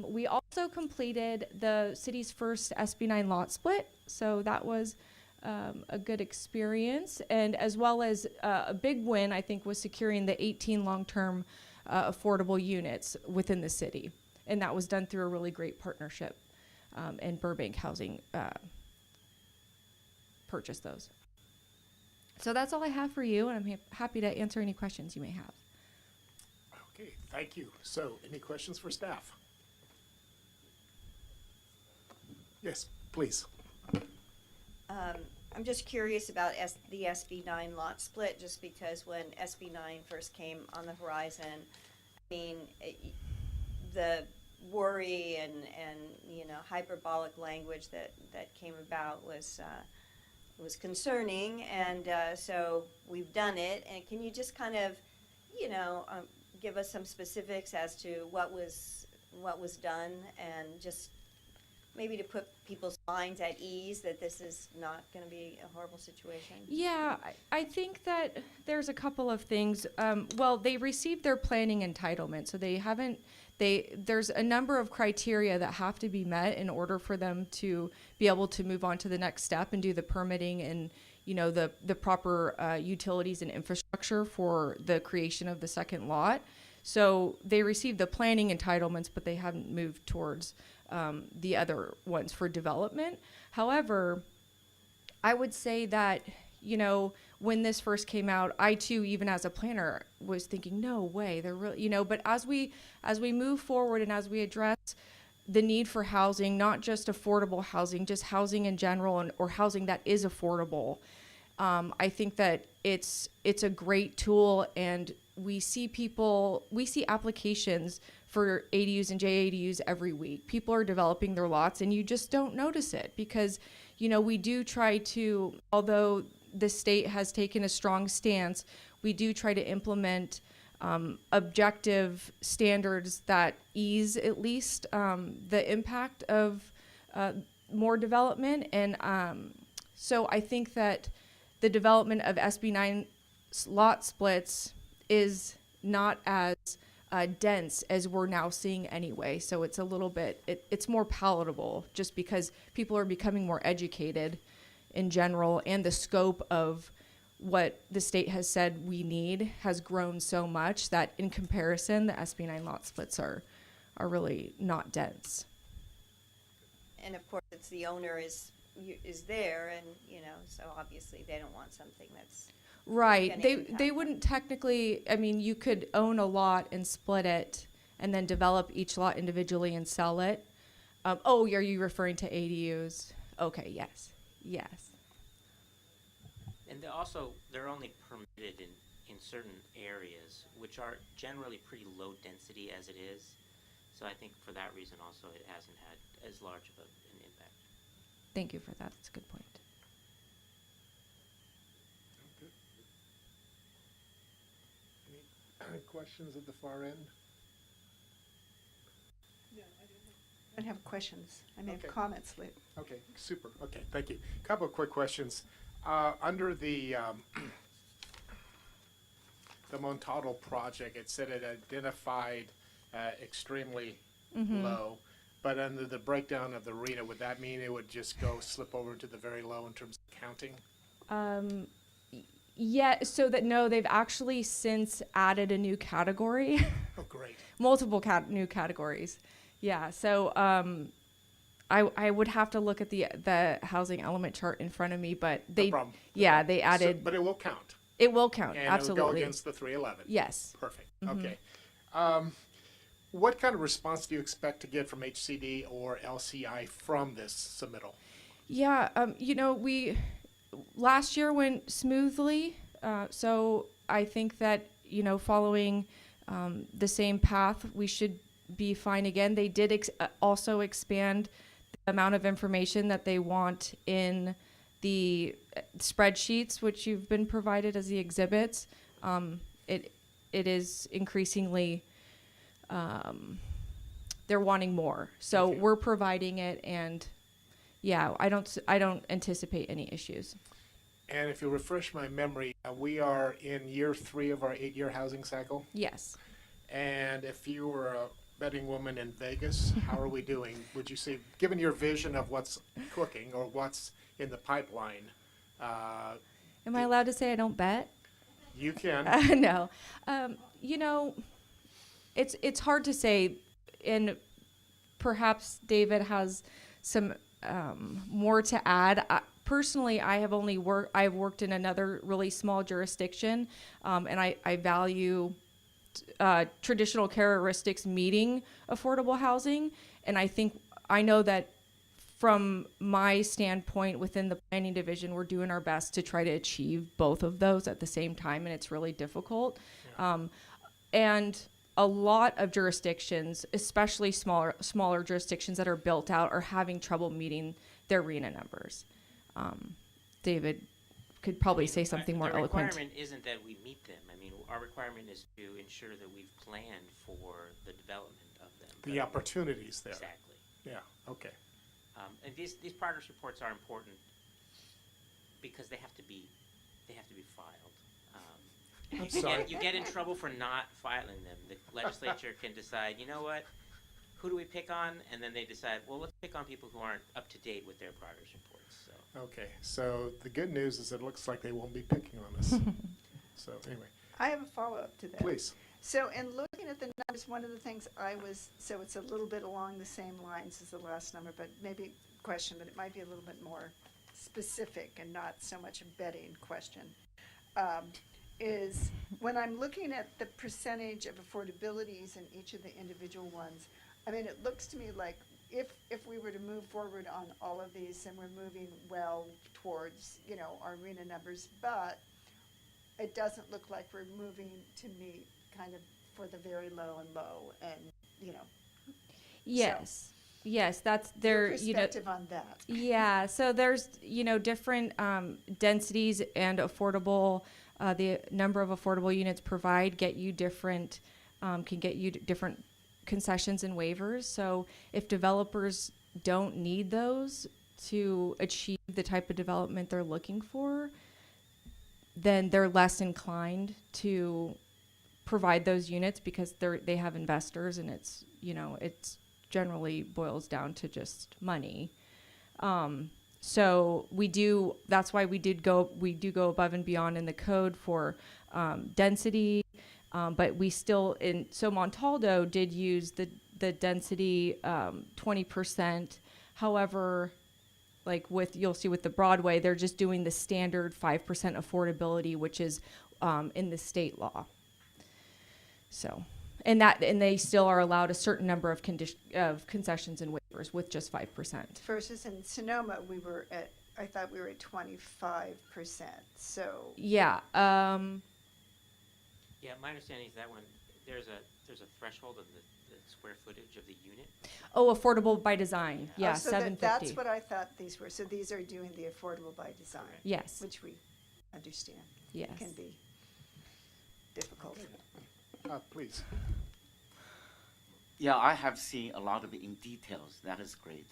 We also completed the city's first SB9 lot split, so that was a good experience, and as well as a big win, I think, was securing the 18 long-term affordable units within the city, and that was done through a really great partnership, and Burbank Housing purchased those. So that's all I have for you, and I'm happy to answer any questions you may have. Okay, thank you. So, any questions for staff? Yes, please. I'm just curious about the SB9 lot split, just because when SB9 first came on the horizon, I mean, the worry and hyperbolic language that came about was concerning, and so we've done it. And can you just kind of, give us some specifics as to what was done, and just maybe to put people's minds at ease that this is not going to be a horrible situation? Yeah, I think that there's a couple of things. Well, they received their planning entitlement, so there's a number of criteria that have to be met in order for them to be able to move on to the next step and do the permitting and, the proper utilities and infrastructure for the creation of the second lot. So they received the planning entitlements, but they haven't moved towards the other ones for development. However, I would say that, you know, when this first came out, I too, even as a planner, was thinking, no way, they're really, you know, but as we move forward and as we address the need for housing, not just affordable housing, just housing in general, or housing that is affordable, I think that it's a great tool, and we see applications for ADUs and JADUs every week. People are developing their lots, and you just don't notice it because, you know, we do try to, although the state has taken a strong stance, we do try to implement objective standards that ease at least the impact of more development. And so I think that the development of SB 9 lot splits is not as dense as we're now seeing anyway. So it's a little bit, it's more palatable just because people are becoming more educated in general, and the scope of what the state has said we need has grown so much that in comparison, the SB 9 lot splits are really not dense. And of course, it's the owner is there, and you know, so obviously they don't want something that's right. gonna They impact wouldn't technically. I mean, you could own a lot and split it, and then develop each lot individually and sell it. Oh, are you referring to ADUs? Okay. Yes. And they're only permitted in certain areas, which are generally pretty low density as it is. So I think for that reason also it hasn't had as large of an impact. Thank you for that. That's a good point. Any questions at the far end? I don't have questions. I may Okay. have comments later. Okay, super. Okay, thank you. Couple of quick questions. Under the Montalto project, it said it identified extremely low, but under the breakdown of the arena, would that mean it would just slip over to the very low in terms of counting? Yeah, so that no, they've actually since added a new category. Oh, great. Multiple new categories. Yeah, so I would have to look at the housing element chart in front of me, but No they problem. yeah, they added But it will count. it will count, And absolutely. it'll go against the 311. Yes. Perfect. Okay. What kind of response do you expect to get from HCD or LCI from this submittal? Yeah, you know, last year went smoothly, so I think that, you know, following the same path, we should be fine again. They did also expand the amount of information that they want in the spreadsheets, which you've been provided as the exhibits. It is increasingly, they're wanting more, so Okay. we're providing it, and yeah, I don't anticipate any issues. And if you refresh my memory, we are in year 3 of our 8-year housing cycle. Yes. And if you were a betting woman in Vegas, how are we doing? Would you say, given your vision of what's cooking or what's in the pipeline, Am I allowed to say I don't bet? you can. No. You know, it's hard to say, and perhaps David has some more to add. Personally, I've worked in another really small jurisdiction, and I value traditional characteristics meeting affordable housing, and I know that from my standpoint within the planning division, we're doing our best to try to achieve both of those at the same time, and it's really difficult. Yeah. And a lot of jurisdictions, especially smaller jurisdictions that are built out, are having trouble meeting their RENA numbers. David could probably say something more eloquent. The requirement isn't that we meet them. I mean, our requirement is to ensure that we've planned for the development of them. The opportunities there. Exactly. Yeah, okay. And these progress reports are important because they have to be filed. I'm sorry. You get in trouble for not filing them. The legislature can decide, you know what, who do we pick on? And then they decide, well, let's pick on people who aren't up to date with their progress reports. So. Okay, so the good news is it looks like they won't be picking on us. So anyway, I have a follow-up to that. please. So in looking at the numbers, one of the things so it's a little bit along the same lines as the last number, but maybe question, but it might be a little bit more specific and not so much a betting question. Is when I'm looking at the percentage of affordabilities in each of the individual ones, I mean, it looks to me like if we were to move forward on all of these, and we're moving well towards, our arena numbers, but it doesn't look like we're moving to meet kind of for the very low and low, and, Yes. Yes, that's your there, perspective on that. Yeah, so there's, different densities and affordable, the number of affordable units can get you different concessions and waivers. So if developers don't need those to achieve the type of development they're looking for, then they're less inclined to provide those units because they have investors, and it's generally boils down to just money. So that's why we do go above and beyond in the code for density, but we still, so Montaldo did use the density 20%. However, you'll see with the Broadway, they're just doing the standard 5% affordability, which is in the state law. So, and they still are allowed a certain number of concessions and waivers with just 5%. Versus in Sonoma, I thought we were at 25%, so. Yeah. Yeah, my understanding is that when there's a threshold of the square footage of the unit. Oh, affordable by design. Yeah, so 750. that's what I thought these were. So these are doing the affordable by design. Yes. Which we understand. Yes. Can be difficult. Please. Yeah, I have seen a lot of it in details. That is great.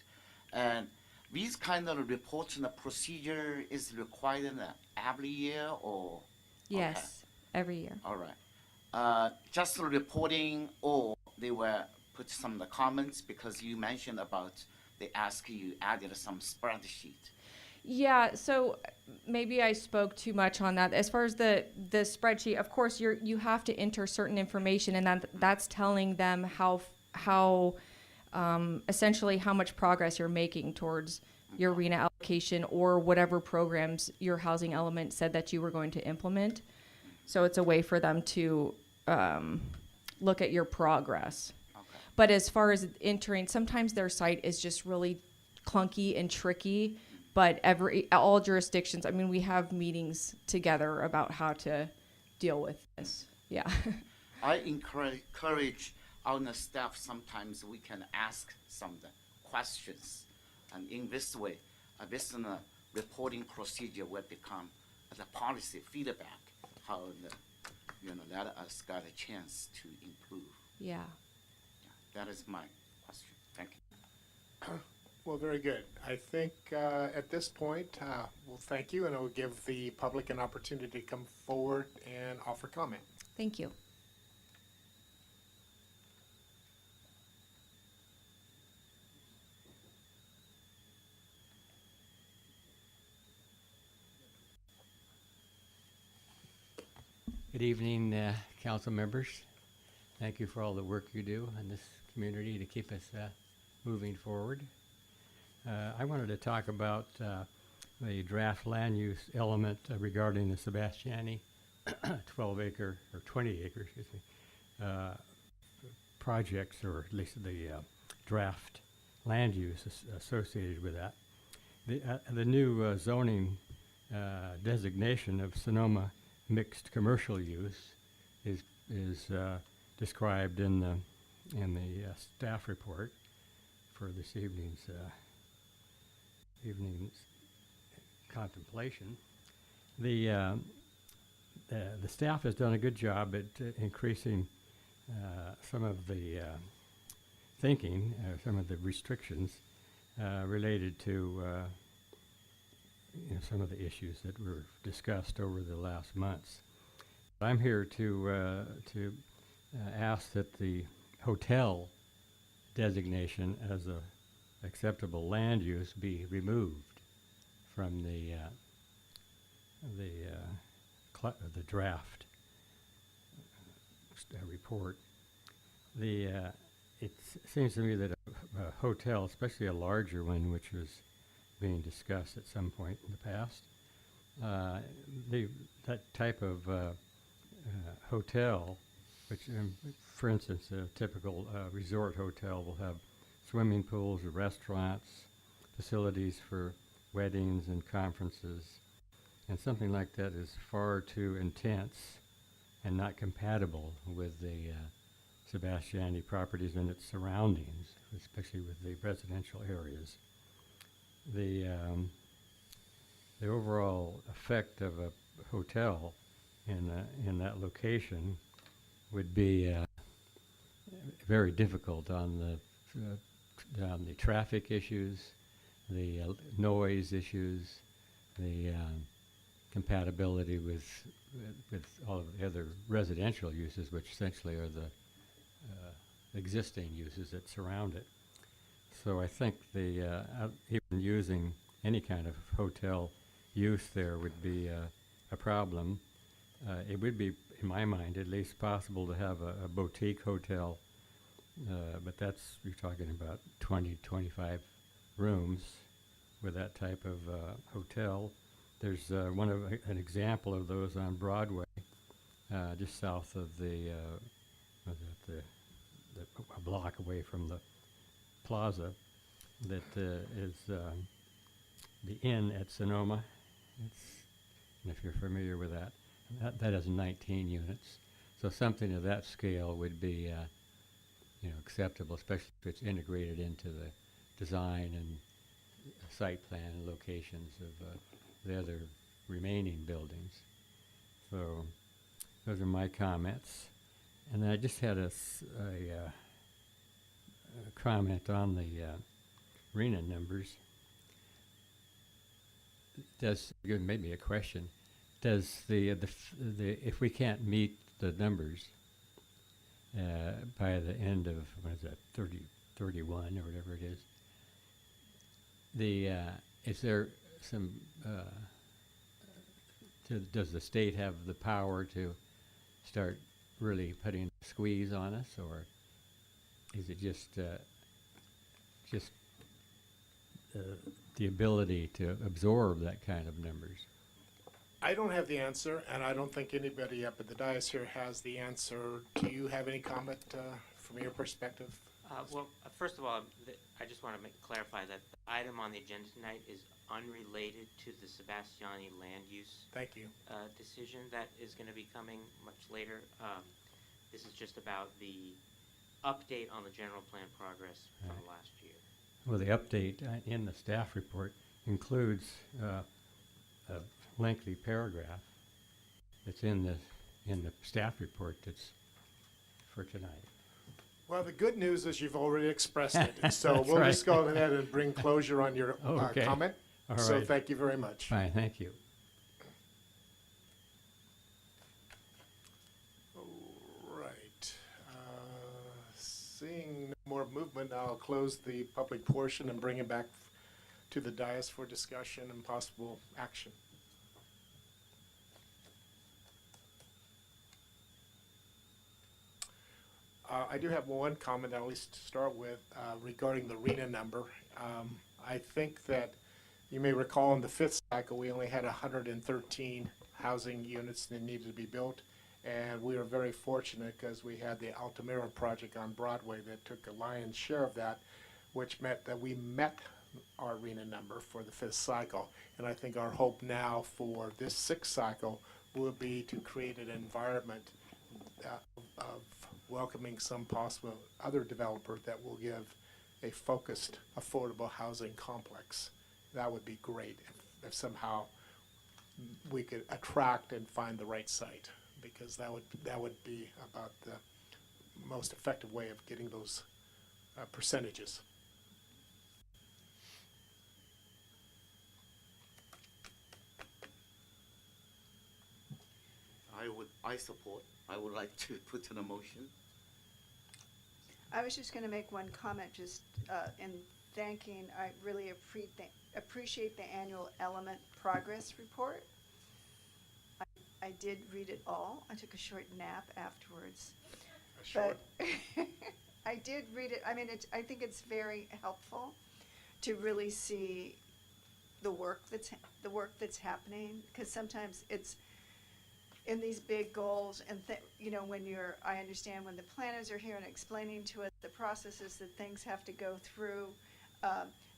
And these kind of reports and the procedure is required every year, or? Yes, every year. All right. Just the reporting, or they will put some of the comments, because you mentioned about they ask you added some spreadsheet. Yeah, so maybe I spoke too much on that. As far as the spreadsheet, of course, you have to enter certain information, and that's telling them how essentially how much progress you're making towards your arena allocation or whatever programs your housing element said that you were going to implement. So it's a way for them to look at your progress. Okay. But as far as entering, sometimes their site is just really clunky and tricky. But all jurisdictions, I mean, we have meetings together about how to deal with this. Yeah. I encourage our staff, sometimes we can ask some of the questions. And in this way, this reporting procedure will become the policy feedback, how let us got a chance to improve. Yeah. That is my question. Thank you. Well, very good. I think at this point, we'll thank you, and it will give the public an opportunity to come forward and offer comment. Thank you. Good evening, council members. Thank you for all the work you do in this community to keep us moving forward. I wanted to talk about the draft land use element regarding the Sebastiani 12-acre or 20-acre, projects, or at least the draft land use associated with that. The new zoning designation of Sonoma mixed commercial use is described in the staff report for this evening's contemplation. The staff has done a good job at increasing some of the thinking, some of the restrictions related to some of the issues that were discussed over the last months. I'm here to ask that the hotel designation as a acceptable land use be removed from the draft report. It seems to me that a hotel, especially a larger one, which was being discussed at some point in the past, that type of hotel, which, for instance, a typical resort hotel will have swimming pools, restaurants, facilities for weddings and conferences, and something like that is far too intense and not compatible with the Sebastiani properties and its surroundings, especially with the residential areas. The overall effect of a hotel in that location would be very difficult on the traffic issues, the noise issues, the compatibility with all of the other residential uses, which essentially are the existing uses that surround it. So I think even using any kind of hotel use there would be a problem. It would be, in my mind, at least possible to have a boutique hotel, but you're talking about 20, 25 rooms with that type of hotel. There's an example of those on Broadway, just south of a block away from the plaza, that is the Inn at Sonoma. And if you're familiar with that has 19 units. So something of that scale would be acceptable, especially if it's integrated into the design and site plan and locations of the other remaining buildings. So those are my comments. And then I just had a comment on the RENA numbers. Maybe a question. Does if we can't meet the numbers by the end of 31 or whatever it is, is there some? Does the state have the power to start really putting a squeeze on us, or is it just the ability to absorb that kind of numbers? I don't have the answer, and I don't think anybody up at the dais here has the answer. Do you have any comment from your perspective? First of all, I just want to clarify that the item on the agenda tonight is unrelated to the Sebastiani land use Thank you. decision that is going to be coming much later. This is just about the update on the general plan progress from last year. Well, the update in the staff report includes a lengthy paragraph that's in the staff report that's for tonight. Well, the good news is you've already expressed it, so That's we'll right. just go ahead and bring closure on your Okay. comment. All So right. thank you very much. Fine, thank you. All right. Seeing no more movement, I'll close the public portion and bring it back to the dais for discussion and possible action. I do have one comment, at least to start with, regarding the RENA number. I think that you may recall in the fifth cycle, we only had 113 housing units that needed to be built. And we were very fortunate because we had the Altamira project on Broadway that took a lion's share of that, which meant that we met our RENA number for the fifth cycle. And I think our hope now for this sixth cycle will be to create an environment of welcoming some possible other developer that will give a focused, affordable housing complex. That would be great if somehow we could attract and find the right site, because that would be about the most effective way of getting those percentages. I would like to put in a motion. I was just going to make one comment, just in thanking, I really appreciate the annual element progress report. I did read it all. I took a short nap afterwards. Sure. But I did read it. I mean, I think it's very helpful to really see the work that's happening, because sometimes it's in these big goals and I understand when the planners are here and explaining to us the processes that things have to go through.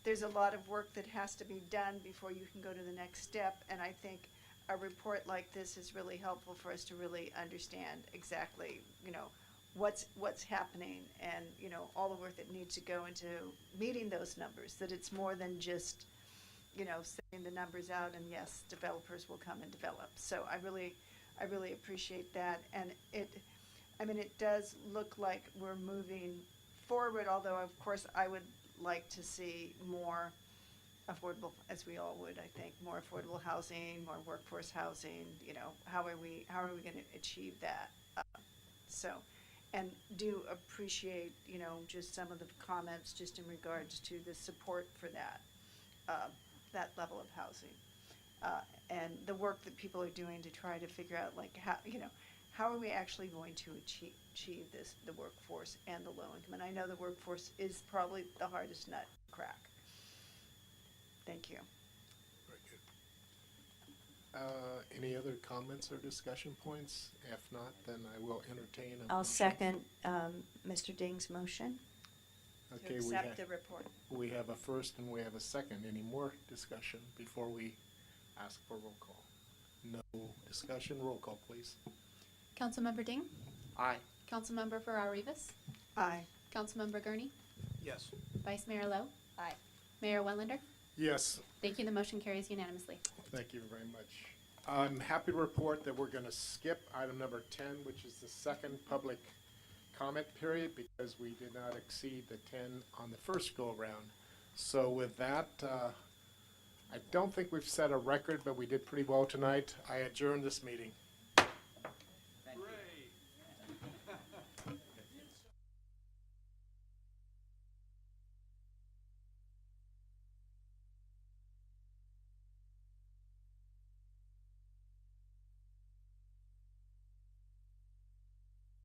There's a lot of work that has to be done before you can go to the next step, and I think a report like this is really helpful for us to really understand exactly, what's happening, and, all the work that needs to go into meeting those numbers, that it's more than just, setting the numbers out, and yes, developers will come and develop. So I really appreciate that, and it does look like we're moving forward, although of course I would like to see more affordable, as we all would, I think, more affordable housing, more workforce housing. How are we going to achieve that? And do appreciate, just some of the comments just in regards to the support for that level of housing. And the work that people are doing to try to figure out, like, how are we actually going to achieve this, the workforce and the low income? And I know the workforce is probably the hardest nut to crack. Thank you. Very good. Any other comments or discussion points? If not, then I will entertain a I'll motion. second Mr. Ding's motion to Okay, accept the report. we have a first and we have a second. Any more discussion before we ask for roll call? No discussion. Roll call, please. Councilmember Ding, Aye. Councilmember Farrar-Rivas, Aye. Councilmember Gurney, Yes. Vice Mayor Lowe, Aye. Mayor Wellander. Yes. Thank you. The motion carries unanimously. Thank you very much. I'm happy to report that we're going to skip item number 10, which is the second public comment period, because we did not exceed the 10 on the first go-around. So with that, I don't think we've set a record, but we did pretty well tonight. I adjourn this meeting.